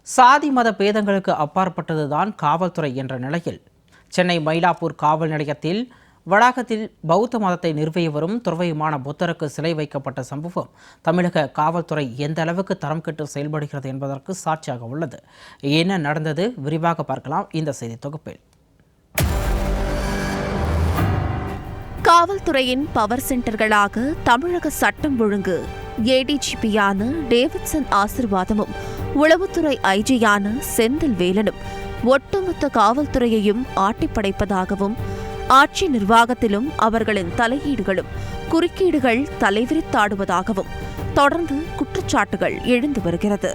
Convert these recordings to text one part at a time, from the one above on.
சாதி மத பேதங்களுக்கு அப்பாற்பட்டதுதான் காவல்துறை என்ற நிலையில் சென்னை மயிலாப்பூர் காவல் நிலையத்தில் வளாகத்தில் பௌத்த மதத்தை நிறுவிய வரும் துறவியுமான புத்தருக்கு சிலை வைக்கப்பட்ட சம்பவம் தமிழக காவல்துறை எந்த அளவுக்கு தரம் கெட்டு செயல்படுகிறது என்பதற்கு சாட்சியாக உள்ளது. என்ன நடந்தது விரிவாக பார்க்கலாம் இந்த செய்தி தொகுப்பில். காவல்துறையின் பவர் சென்டர்களாக தமிழக சட்டம் ஒழுங்கு ஏடிஜிபியான டேவிட்சன் ஆசிர்வாதமும் உளவுத்துறை ஐஜியான செந்தில் வேலனும் ஒட்டுமொத்த காவல்துறையையும் ஆட்டிப்படைப்பதாகவும் ஆட்சி நிர்வாகத்திலும் அவர்களின் தலையீடுகளும் குறுக்கீடுகள் தலைவிரித்தாடுவதாகவும் தொடர்ந்து குற்றச்சாட்டுகள் எழுந்து வருகிறது.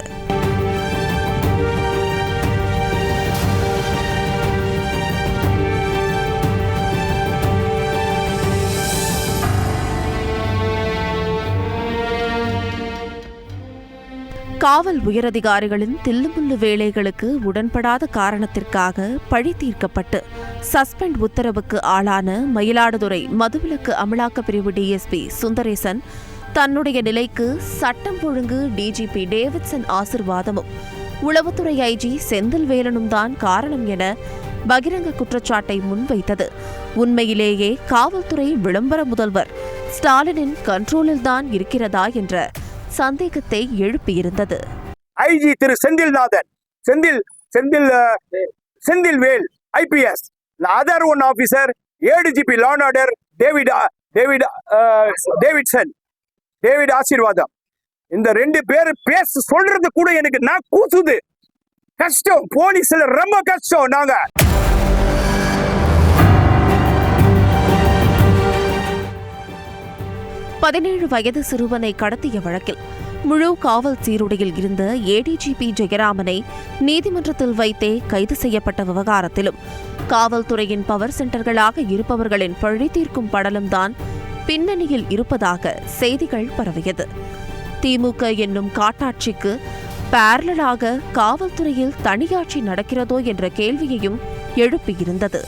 காவல் உயரதிகாரிகளின் தில்லுமுள்ளு வேலைகளுக்கு உடன்படாத காரணத்திற்காக பழி தீர்க்கப்பட்டு சஸ்பெண்ட் உத்தரவுக்கு ஆளான மயிலாடுதுறை மதுவிலக்கு அமலாக்க பிரிவு டிஎஸ்பி சுந்தரேசன் தன்னுடைய நிலைக்கு சட்டம் ஒழுங்கு டிஜிபி டேவிட்சன் ஆசிர்வாதமும் உளவுத்துறை ஐஜி செந்தில் வேலனும் தான் காரணம் என பகிரங்க குற்றச்சாட்டை முன்வைத்தது உண்மையிலேயே காவல்துறை விளம்பர முதல்வர் ஸ்டாலினின் கண்ட்ரோலில்தான் இருக்கிறதா என்ற சந்தேகத்தை எழுப்பியிருந்தது. IG Thiru Senthilnathan Senthil Vel IPS, other one officer ADGP law and order David Asirvatham. இந்த ரெண்டு பேர் பேச சொல்றது கூட எனக்கு நான் கூசுது. கஷ்டம், போலீஸ்ல ரொம்ப கஷ்டம். நாங்க 17 வயது சிறுவனை கடத்திய வழக்கில் முழு காவல் சீருடையில் இருந்த ஏடிஜிபி ஜெயராமனை நீதிமன்றத்தில் வைத்தே கைது செய்யப்பட்ட விவகாரத்திலும் காவல்துறையின் பவர் சென்டர்களாக இருப்பவர்களின் பழி தீர்க்கும் படலம்தான் பின்னணியில் இருப்பதாக செய்திகள் பரவியது. திமுக என்னும் காட்டாட்சிக்கு பேரலாக காவல்துறையில் தனியாட்சி நடக்கிறதோ என்ற கேள்வியையும் எழுப்பியிருந்தது.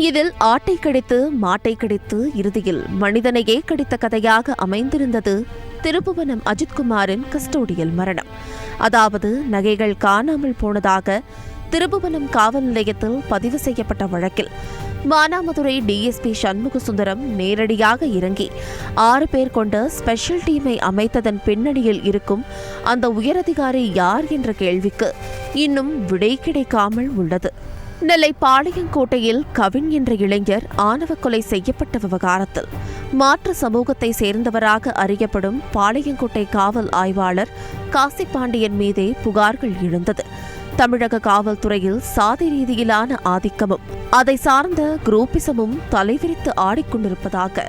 இதில் ஆட்டை கடித்து மாட்டை கடித்து இறுதியில் மனிதனையே கடித்த கதையாக அமைந்திருந்தது திருப்புவனம் அஜித்குமாரின் கஸ்டோடியல் மரணம். அதாவது நகைகள் காணாமல் போனதாக திருப்புவனம் காவல் நிலையத்தில் பதிவு செய்யப்பட்ட வழக்கில் மானாமதுரை டிஎஸ்பி சண்முக சுந்தரம் நேரடியாக இறங்கி 6 பேர் கொண்ட ஸ்பெஷல் டீமை அமைத்ததன் பின்னணியில் இருக்கும் அந்த உயரதிகாரி யார் என்ற கேள்விக்கு இன்னும் விடை கிடைக்காமல் உள்ளது. நெல்லை பாளையங்கோட்டையில் கவின் என்ற இளைஞர் ஆணவ கொலை செய்யப்பட்ட விவகாரத்தில் மாற்று சமூகத்தை சேர்ந்தவராக அறியப்படும் பாளையங்கோட்டை காவல் ஆய்வாளர் காசி பாண்டியன் மீதே புகார்கள் எழுந்தது. தமிழக காவல்துறையில் சாதி ரீதியிலான ஆதிக்கமும் அதை சார்ந்த குரூப்பிசமும் தலைவிரித்து ஆடிக்கொண்டிருப்பதாக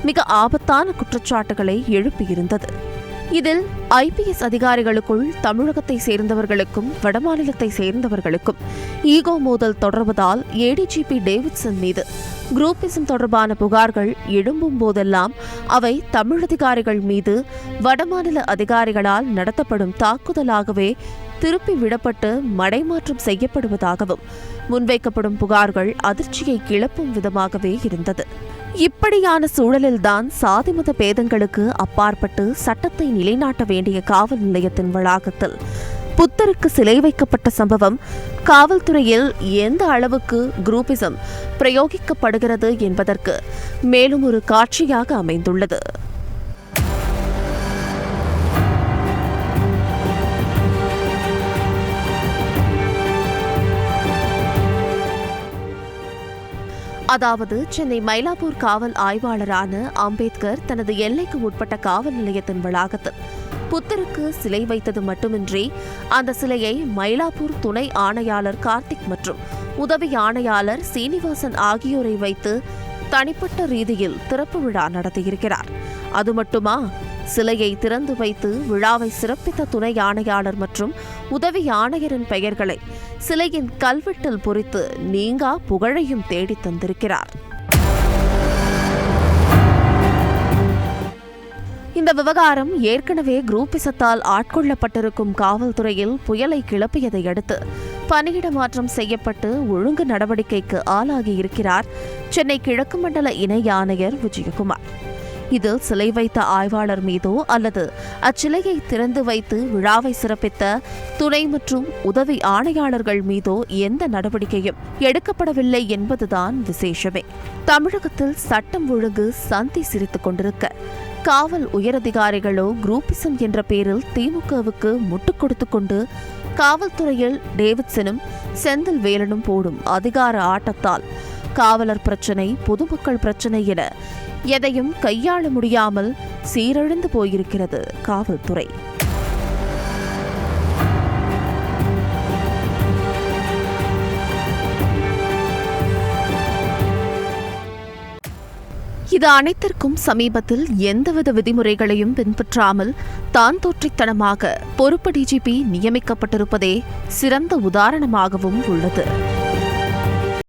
மிக ஆபத்தான குற்றச்சாட்டுகளை எழுப்பியிருந்தது. இதில் ஐபிஎஸ் அதிகாரிகளுக்குள் தமிழகத்தை சேர்ந்தவர்களுக்கும் வடமாநிலத்தை சேர்ந்தவர்களுக்கும் ஈகோ மோதல் தொடர்வதால் ஏடிஜிபி டேவிட்சன் மீது குரூப்பிசம் தொடர்பான புகார்கள் எழும்பும் போதெல்லாம் அவை தமிழதிகாரிகள் மீது வடமாநில அதிகாரிகளால் நடத்தப்படும் தாக்குதலாகவே திருப்பி விடப்பட்டு மடைமாற்றம் செய்யப்படுவதாகவும் முன்வைக்கப்படும் புகார்கள் அதிர்ச்சியை கிளப்பும் விதமாகவே இருந்தது. இப்படியான சூழலில்தான் சாதிமத பேதங்களுக்கு அப்பாற்பட்டு சட்டத்தை நிலைநாட்ட வேண்டிய காவல் நிலையத்தின் வளாகத்தில் புத்தருக்கு சிலை வைக்கப்பட்ட சம்பவம் காவல்துறையில் எந்த அளவுக்கு குரூப்பிசம் பிரயோகிக்கப்படுகிறது என்பதற்கு மேலும் ஒரு காட்சியாக அமைந்துள்ளது. அதாவது சென்னை மயிலாப்பூர் காவல் ஆய்வாளரான அம்பேத்கர் தனது எல்லைக்கு உட்பட்ட காவல் நிலையத்தின் வளாகத்தில் புத்தருக்கு சிலை வைத்தது மட்டுமின்றி அந்த சிலையை மயிலாப்பூர் துணை ஆணையாளர் கார்த்திக் மற்றும் உதவி ஆணையாளர் சீனிவாசன் ஆகியோரை வைத்து தனிப்பட்ட ரீதியில் திறப்பு விழா நடத்தியிருக்கிறார். அது மட்டுமா, சிலையை திறந்து வைத்து விழாவை சிறப்பித்த துணை ஆணையாளர் மற்றும் உதவி ஆணையரின் பெயர்களை சிலையின் கல்வெட்டில் பொறித்து நீங்கா புகழையும் தேடி தந்திருக்கிறார். இந்த விவகாரம் ஏற்கனவே குரூப்பிசத்தால் ஆட்கொள்ளப்பட்டிருக்கும் காவல்துறையில் புயலை கிளப்பியதை அடுத்து பணியிட மாற்றம் செய்யப்பட்டு ஒழுங்கு நடவடிக்கைக்கு ஆளாகியிருக்கிறார் சென்னை கிழக்கு மண்டல இணை ஆணையர் விஜயகுமார். இதில் சிலை வைத்த ஆய்வாளர் மீதோ அல்லது அச்சிலையை திறந்து வைத்து விழாவை சிறப்பித்த துணை மற்றும் உதவி ஆணையாளர்கள் மீதோ எந்த நடவடிக்கையும் எடுக்கப்படவில்லை என்பதுதான் விசேஷமே. தமிழகத்தில் சட்டம் ஒழுங்கு சந்தி சிரித்துக் கொண்டிருக்க காவல் உயரதிகாரிகளோ குரூப்பிசம் என்ற பெயரில் திமுகவுக்கு முட்டுக் கொடுத்து கொண்டு காவல்துறையில் டேவிட்சனும் செந்தில் வேலனும் போடும் அதிகார ஆட்டத்தால் காவலர் பிரச்சினை, பொதுமக்கள் பிரச்சினை என எதையும் கையாள முடியாமல் சீரழிந்து போயிருக்கிறது காவல்துறை. இது அனைத்திற்கும் சமீபத்தில் எந்தவித விதிமுறைகளையும் பின்பற்றாமல் தான் தோற்றித்தனமாக பொறுப்பு டிஜிபி நியமிக்கப்பட்டிருப்பதே சிறந்த உதாரணமாகவும் உள்ளது.